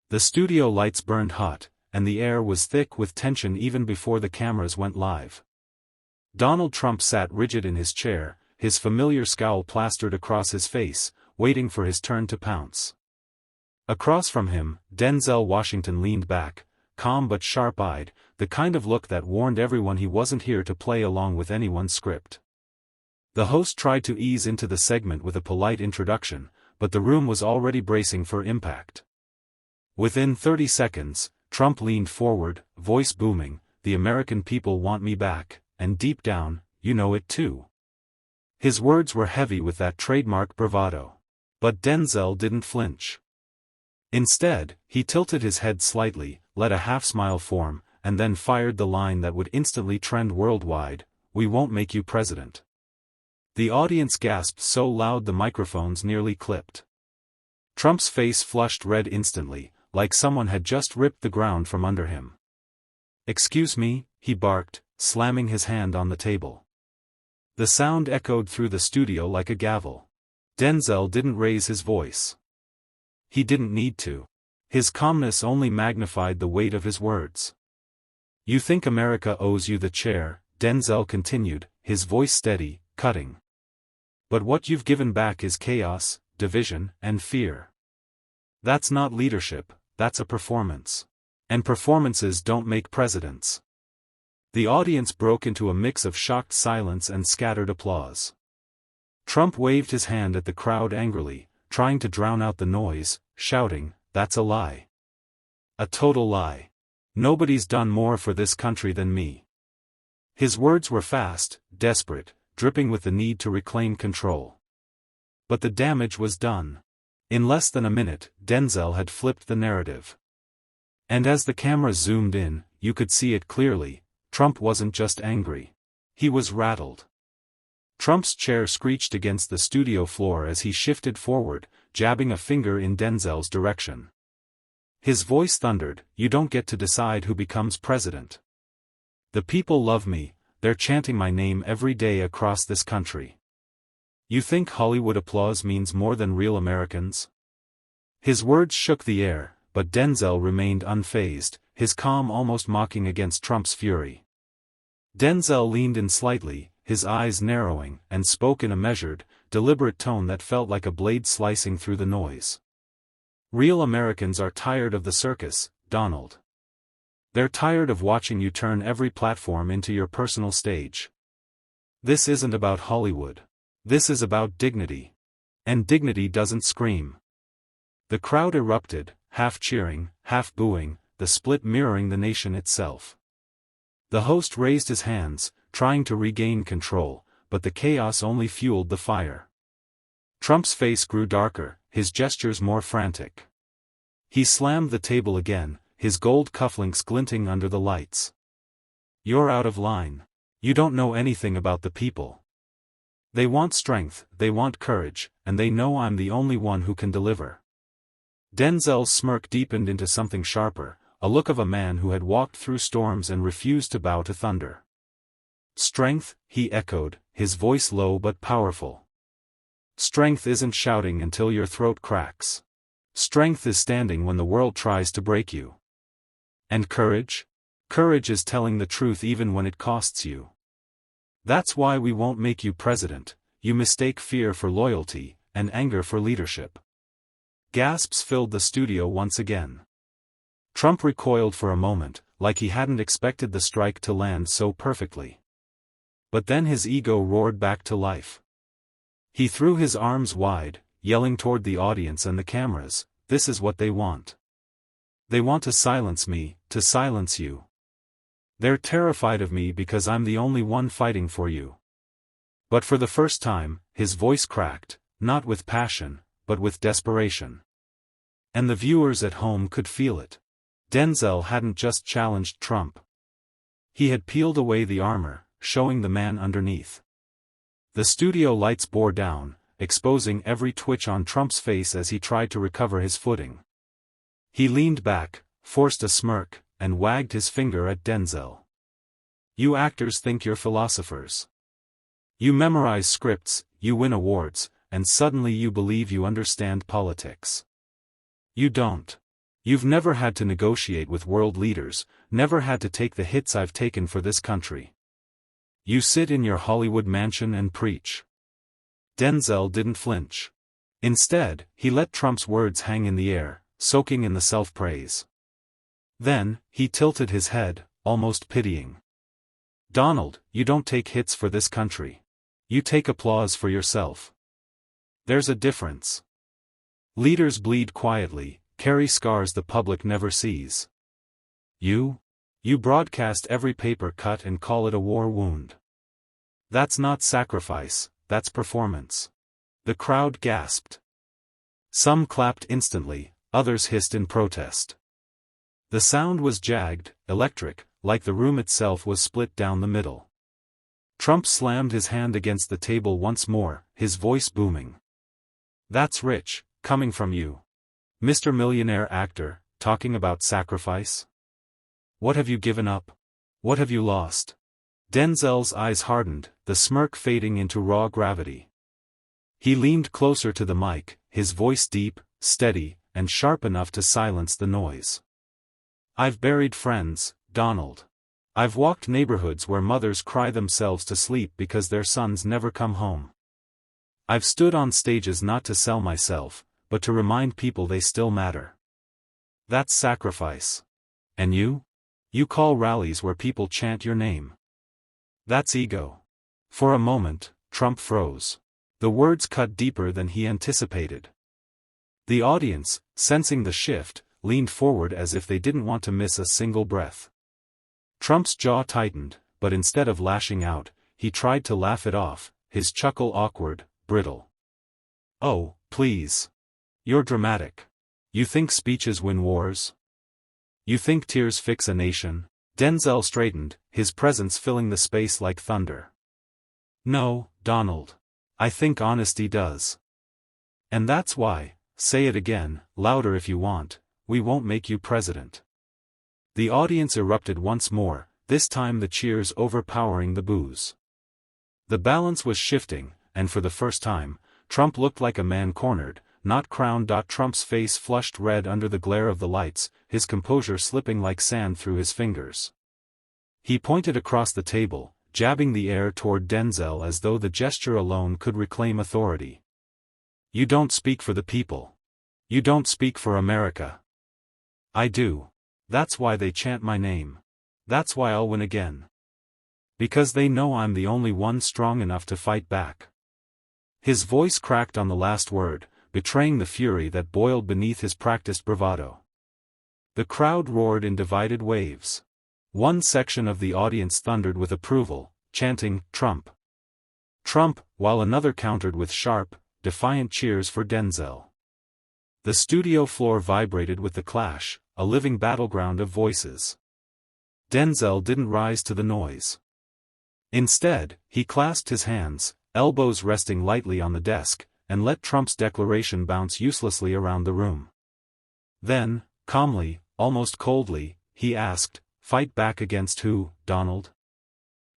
The studio lights burned hot, and the air was thick with tension even before the cameras went live. Donald Trump sat rigid in his chair, his familiar scowl plastered across his face, waiting for his turn to pounce. Across from him, Denzel Washington leaned back, calm but sharp-eyed, the kind of look that warned everyone he wasn't here to play along with anyone's script. The host tried to ease into the segment with a polite introduction, but the room was already bracing for impact. Within 30 seconds, Trump leaned forward, voice booming, "The American people want me back, and deep down, you know it too." His words were heavy with that trademark bravado. But Denzel didn't flinch. Instead, he tilted his head slightly, let a half-smile form, and then fired the line that would instantly trend worldwide, "We won't make you president." The audience gasped so loud the microphones nearly clipped. Trump's face flushed red instantly, like someone had just ripped the ground from under him. "Excuse me," he barked, slamming his hand on the table. The sound echoed through the studio like a gavel. Denzel didn't raise his voice. He didn't need to. His calmness only magnified the weight of his words. "You think America owes you the chair," Denzel continued, his voice steady, cutting. "But what you've given back is chaos, division, and fear. That's not leadership, that's a performance. And performances don't make presidents." The audience broke into a mix of shocked silence and scattered applause. Trump waved his hand at the crowd angrily, trying to drown out the noise, shouting, "That's a lie. A total lie. Nobody's done more for this country than me." His words were fast, desperate, dripping with the need to reclaim control. But the damage was done. In less than a minute, Denzel had flipped the narrative. And as the cameras zoomed in, you could see it clearly, Trump wasn't just angry. He was rattled. Trump's chair screeched against the studio floor as he shifted forward, jabbing a finger in Denzel's direction. His voice thundered, "You don't get to decide who becomes president. The people love me, they're chanting my name every day across this country. You think Hollywood applause means more than real Americans?" His words shook the air, but Denzel remained unfazed, his calm almost mocking against Trump's fury. Denzel leaned in slightly, his eyes narrowing, and spoke in a measured, deliberate tone that felt like a blade slicing through the noise. "Real Americans are tired of the circus, Donald. They're tired of watching you turn every platform into your personal stage. This isn't about Hollywood. This is about dignity. And dignity doesn't scream." The crowd erupted, half cheering, half booing, the split mirroring the nation itself. The host raised his hands, trying to regain control, but the chaos only fueled the fire. Trump's face grew darker, his gestures more frantic. He slammed the table again, his gold cufflinks glinting under the lights. "You're out of line. You don't know anything about the people. They want strength, they want courage, and they know I'm the only one who can deliver." Denzel's smirk deepened into something sharper, a look of a man who had walked through storms and refused to bow to thunder. "Strength," he echoed, his voice low but powerful. "Strength isn't shouting until your throat cracks. Strength is standing when the world tries to break you. And courage? Courage is telling the truth even when it costs you. That's why we won't make you president. You mistake fear for loyalty, and anger for leadership." Gasps filled the studio once again. Trump recoiled for a moment, like he hadn't expected the strike to land so perfectly. But then his ego roared back to life. He threw his arms wide, yelling toward the audience and the cameras, "This is what they want. They want to silence me, to silence you. They're terrified of me because I'm the only one fighting for you." But for the first time, his voice cracked, not with passion, but with desperation. And the viewers at home could feel it. Denzel hadn't just challenged Trump. He had peeled away the armor, showing the man underneath. The studio lights bore down, exposing every twitch on Trump's face as he tried to recover his footing. He leaned back, forced a smirk, and wagged his finger at Denzel. "You actors think you're philosophers. You memorize scripts, you win awards, and suddenly you believe you understand politics. You don't. You've never had to negotiate with world leaders, never had to take the hits I've taken for this country. You sit in your Hollywood mansion and preach. Denzel didn't flinch. Instead, he let Trump's words hang in the air, soaking in the self-praise. Then, he tilted his head, almost pitying. Donald, you don't take hits for this country. You take applause for yourself. There's a difference. Leaders bleed quietly, carry scars the public never sees. You broadcast every paper cut and call it a war wound. That's not sacrifice, that's performance. The crowd gasped. Some clapped instantly, others hissed in protest. The sound was jagged, electric, like the room itself was split down the middle. Trump slammed his hand against the table once more, his voice booming. That's rich, coming from you. Mr. Millionaire actor, talking about sacrifice? What have you given up? What have you lost? Denzel's eyes hardened, the smirk fading into raw gravity. He leaned closer to the mic, his voice deep, steady, and sharp enough to silence the noise. I've buried friends, Donald. I've walked neighborhoods where mothers cry themselves to sleep because their sons never come home. I've stood on stages not to sell myself, but to remind people they still matter. That's sacrifice. And you? You call rallies where people chant your name. That's ego. For a moment, Trump froze. The words cut deeper than he anticipated. The audience, sensing the shift, leaned forward as if they didn't want to miss a single breath. Trump's jaw tightened, but instead of lashing out, he tried to laugh it off, his chuckle awkward, brittle. Oh, please. You're dramatic. You think speeches win wars? You think tears fix a nation? Denzel straightened, his presence filling the space like thunder. No, Donald. I think honesty does. And that's why, say it again, louder if you want, we won't make you president. The audience erupted once more, this time the cheers overpowering the boos. The balance was shifting, and for the first time, Trump looked like a man cornered, not crowned. Trump's face flushed red under the glare of the lights, his composure slipping like sand through his fingers. He pointed across the table, jabbing the air toward Denzel as though the gesture alone could reclaim authority. You don't speak for the people. You don't speak for America. I do. That's why they chant my name. That's why I'll win again. Because they know I'm the only one strong enough to fight back. His voice cracked on the last word, betraying the fury that boiled beneath his practiced bravado. The crowd roared in divided waves. One section of the audience thundered with approval, chanting, Trump. Trump, while another countered with sharp, defiant cheers for Denzel. The studio floor vibrated with the clash, a living battleground of voices. Denzel didn't rise to the noise. Instead, he clasped his hands, elbows resting lightly on the desk, and let Trump's declaration bounce uselessly around the room. Then, calmly, almost coldly, he asked, fight back against who, Donald?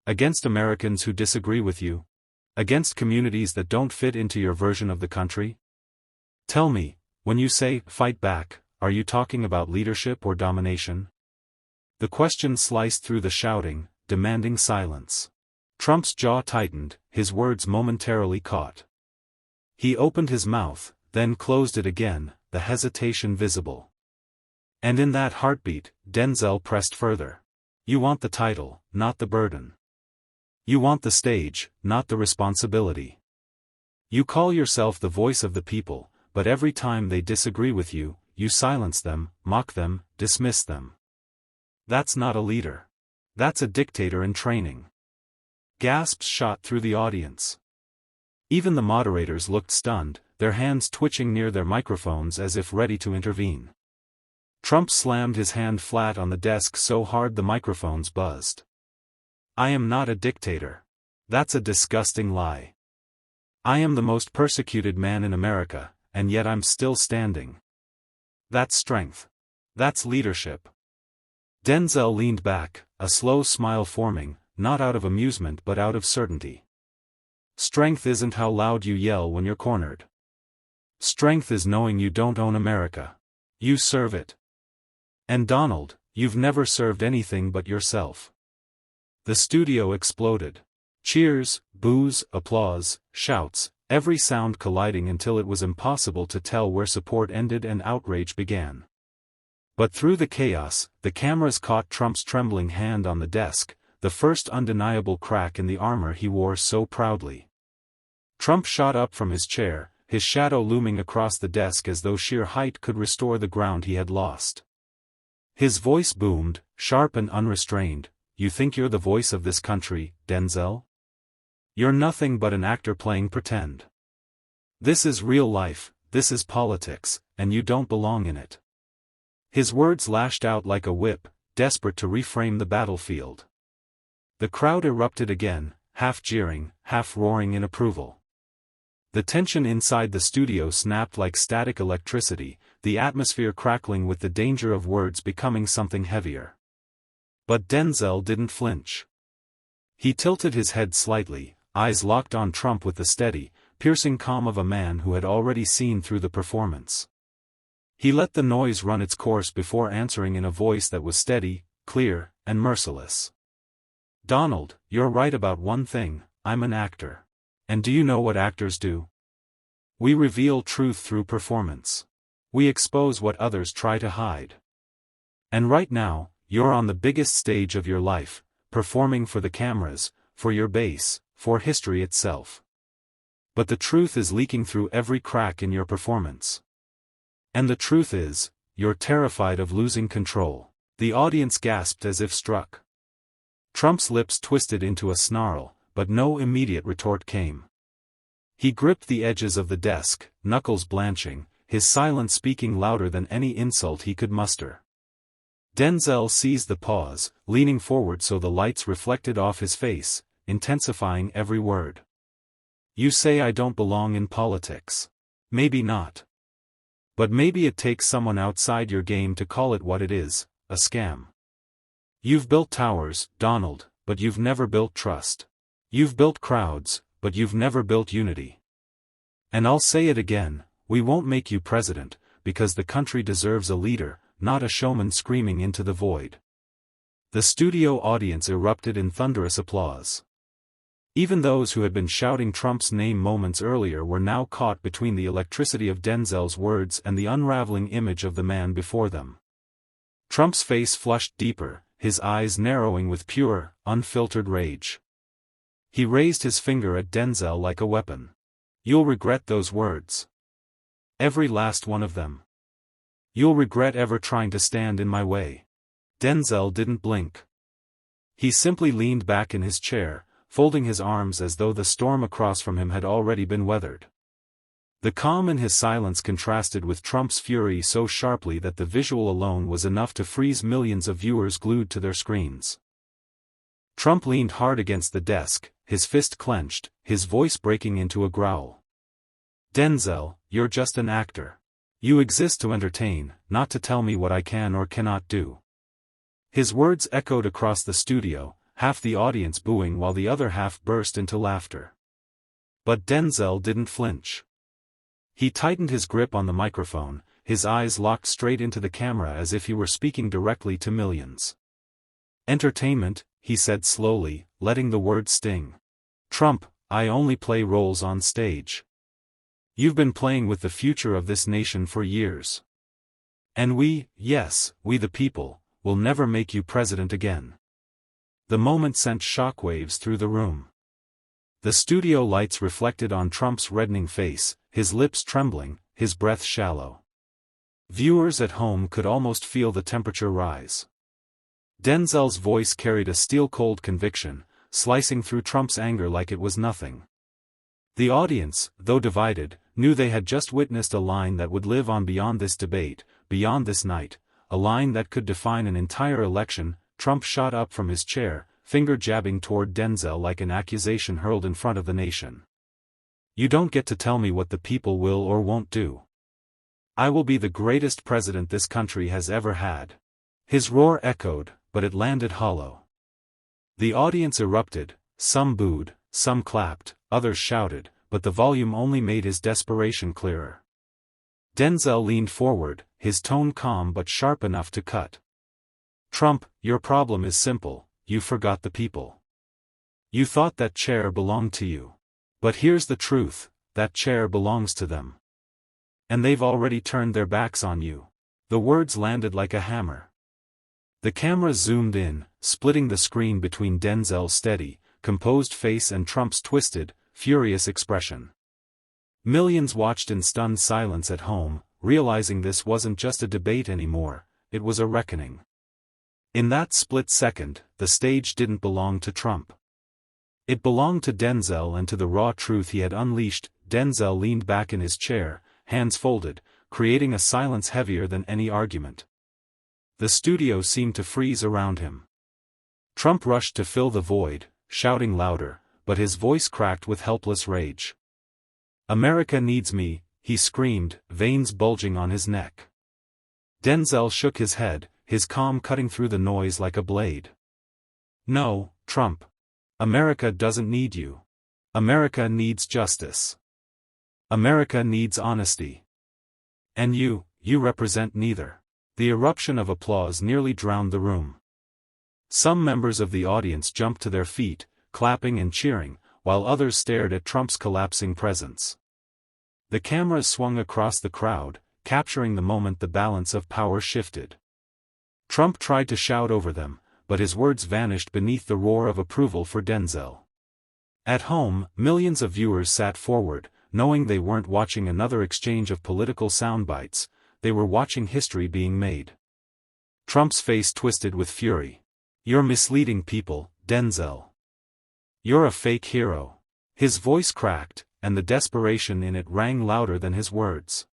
Against Americans who disagree with you? Against communities that don't fit into your version of the country? Tell me, when you say, fight back, are you talking about leadership or domination? The question sliced through the shouting, demanding silence. Trump's jaw tightened, his words momentarily caught. He opened his mouth, then closed it again, the hesitation visible. And in that heartbeat, Denzel pressed further. You want the title, not the burden. You want the stage, not the responsibility. You call yourself the voice of the people, but every time they disagree with you, you silence them, mock them, dismiss them. That's not a leader. That's a dictator in training. Gasps shot through the audience. Even the moderators looked stunned, their hands twitching near their microphones as if ready to intervene. Trump slammed his hand flat on the desk so hard the microphones buzzed. I am not a dictator. That's a disgusting lie. I am the most persecuted man in America, and yet I'm still standing. That's strength. That's leadership. Denzel leaned back, a slow smile forming, not out of amusement but out of certainty. Strength isn't how loud you yell when you're cornered. Strength is knowing you don't own America. You serve it. And Donald, you've never served anything but yourself." The studio exploded. Cheers, boos, applause, shouts, every sound colliding until it was impossible to tell where support ended and outrage began. But through the chaos, the cameras caught Trump's trembling hand on the desk, the first undeniable crack in the armor he wore so proudly. Trump shot up from his chair, his shadow looming across the desk as though sheer height could restore the ground he had lost. His voice boomed, sharp and unrestrained. "You think you're the voice of this country, Denzel? You're nothing but an actor playing pretend. This is real life, this is politics, and you don't belong in it." His words lashed out like a whip, desperate to reframe the battlefield. The crowd erupted again, half jeering, half roaring in approval. The tension inside the studio snapped like static electricity, the atmosphere crackling with the danger of words becoming something heavier. But Denzel didn't flinch. He tilted his head slightly, eyes locked on Trump with the steady, piercing calm of a man who had already seen through the performance. He let the noise run its course before answering in a voice that was steady, clear, and merciless. "Donald, you're right about one thing, I'm an actor. And do you know what actors do? We reveal truth through performance. We expose what others try to hide. And right now, you're on the biggest stage of your life, performing for the cameras, for your base, for history itself. But the truth is leaking through every crack in your performance. And the truth is, you're terrified of losing control." The audience gasped as if struck. Trump's lips twisted into a snarl, but no immediate retort came. He gripped the edges of the desk, knuckles blanching, his silence speaking louder than any insult he could muster. Denzel seized the pause, leaning forward so the lights reflected off his face, intensifying every word. "You say I don't belong in politics. Maybe not. But maybe it takes someone outside your game to call it what it is, a scam. You've built towers, Donald, but you've never built trust. You've built crowds, but you've never built unity. And I'll say it again, we won't make you president, because the country deserves a leader, not a showman screaming into the void." The studio audience erupted in thunderous applause. Even those who had been shouting Trump's name moments earlier were now caught between the electricity of Denzel's words and the unraveling image of the man before them. Trump's face flushed deeper, his eyes narrowing with pure, unfiltered rage. He raised his finger at Denzel like a weapon. "You'll regret those words. Every last one of them. You'll regret ever trying to stand in my way." Denzel didn't blink. He simply leaned back in his chair, folding his arms as though the storm across from him had already been weathered. The calm in his silence contrasted with Trump's fury so sharply that the visual alone was enough to freeze millions of viewers glued to their screens. Trump leaned hard against the desk, his fist clenched, his voice breaking into a growl. "Denzel, you're just an actor. You exist to entertain, not to tell me what I can or cannot do." His words echoed across the studio, half the audience booing while the other half burst into laughter. But Denzel didn't flinch. He tightened his grip on the microphone, his eyes locked straight into the camera as if he were speaking directly to millions. "Entertainment," he said slowly, letting the word sting. "Trump, I only play roles on stage. You've been playing with the future of this nation for years. And we, yes, we the people, will never make you president again." The moment sent shockwaves through the room. The studio lights reflected on Trump's reddening face, his lips trembling, his breath shallow. Viewers at home could almost feel the temperature rise. Denzel's voice carried a steel-cold conviction, slicing through Trump's anger like it was nothing. The audience, though divided, knew they had just witnessed a line that would live on beyond this debate, beyond this night, a line that could define an entire election. Trump shot up from his chair, finger jabbing toward Denzel like an accusation hurled in front of the nation. "You don't get to tell me what the people will or won't do. I will be the greatest president this country has ever had." His roar echoed, but it landed hollow. The audience erupted, some booed, some clapped, others shouted, but the volume only made his desperation clearer. Denzel leaned forward, his tone calm but sharp enough to cut. Trump, your problem is simple, you forgot the people. You thought that chair belonged to you. But here's the truth, that chair belongs to them. And they've already turned their backs on you. The words landed like a hammer. The camera zoomed in, splitting the screen between Denzel's steady, composed face and Trump's twisted, furious expression. Millions watched in stunned silence at home, realizing this wasn't just a debate anymore, it was a reckoning. In that split second, the stage didn't belong to Trump. It belonged to Denzel and to the raw truth he had unleashed. Denzel leaned back in his chair, hands folded, creating a silence heavier than any argument. The studio seemed to freeze around him. Trump rushed to fill the void, shouting louder, but his voice cracked with helpless rage. America needs me, he screamed, veins bulging on his neck. Denzel shook his head, his calm cutting through the noise like a blade. No, Trump. America doesn't need you. America needs justice. America needs honesty. And you represent neither. The eruption of applause nearly drowned the room. Some members of the audience jumped to their feet, clapping and cheering, while others stared at Trump's collapsing presence. The cameras swung across the crowd, capturing the moment the balance of power shifted. Trump tried to shout over them, but his words vanished beneath the roar of approval for Denzel. At home, millions of viewers sat forward, knowing they weren't watching another exchange of political soundbites, they were watching history being made. Trump's face twisted with fury. You're misleading people, Denzel. You're a fake hero. His voice cracked, and the desperation in it rang louder than his words.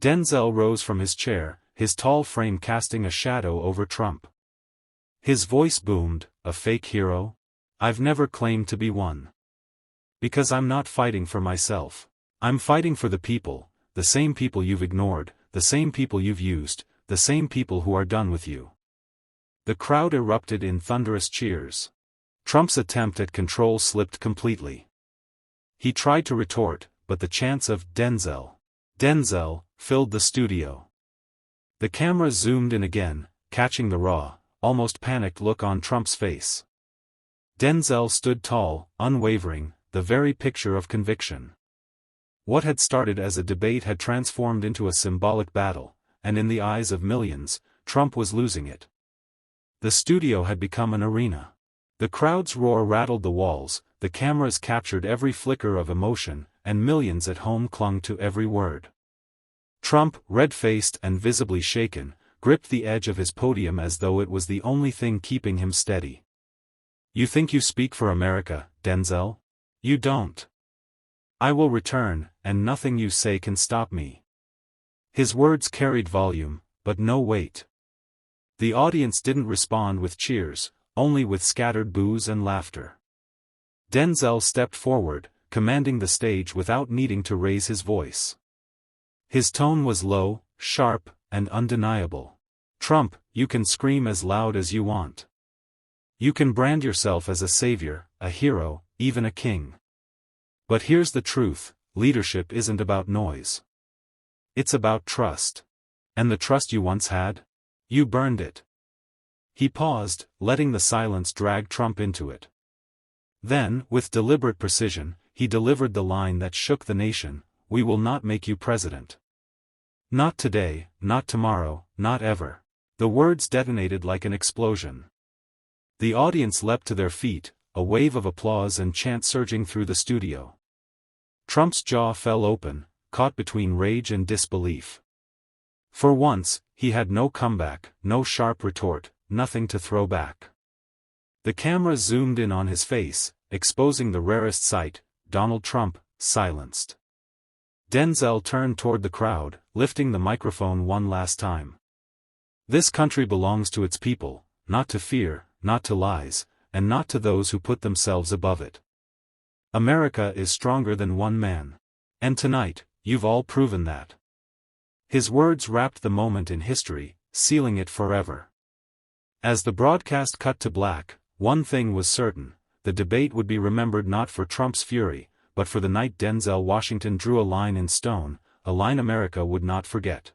Denzel rose from his chair, his tall frame casting a shadow over Trump. His voice boomed, a fake hero? I've never claimed to be one. Because I'm not fighting for myself. I'm fighting for the people, the same people you've ignored, the same people you've used, the same people who are done with you. The crowd erupted in thunderous cheers. Trump's attempt at control slipped completely. He tried to retort, but the chants of Denzel filled the studio. The camera zoomed in again, catching the raw, almost panicked look on Trump's face. Denzel stood tall, unwavering, the very picture of conviction. What had started as a debate had transformed into a symbolic battle, and in the eyes of millions, Trump was losing it. The studio had become an arena. The crowd's roar rattled the walls, the cameras captured every flicker of emotion, and millions at home clung to every word. Trump, red-faced and visibly shaken, gripped the edge of his podium as though it was the only thing keeping him steady. You think you speak for America, Denzel? You don't. I will return, and nothing you say can stop me. His words carried volume, but no weight. The audience didn't respond with cheers, only with scattered boos and laughter. Denzel stepped forward, commanding the stage without needing to raise his voice. His tone was low, sharp, and undeniable. Trump, you can scream as loud as you want. You can brand yourself as a savior, a hero, even a king. But here's the truth, leadership isn't about noise. It's about trust. And the trust you once had? You burned it. He paused, letting the silence drag Trump into it. Then, with deliberate precision, he delivered the line that shook the nation, "We will not make you president. Not today, not tomorrow, not ever." The words detonated like an explosion. The audience leapt to their feet, a wave of applause and chant surging through the studio. Trump's jaw fell open, caught between rage and disbelief. For once, he had no comeback, no sharp retort, nothing to throw back. The camera zoomed in on his face, exposing the rarest sight, Donald Trump, silenced. Denzel turned toward the crowd, lifting the microphone one last time. This country belongs to its people, not to fear, not to lies, and not to those who put themselves above it. America is stronger than one man. And tonight, you've all proven that. His words wrapped the moment in history, sealing it forever. As the broadcast cut to black, one thing was certain, the debate would be remembered not for Trump's fury, but for the night Denzel Washington drew a line in stone, a line America would not forget.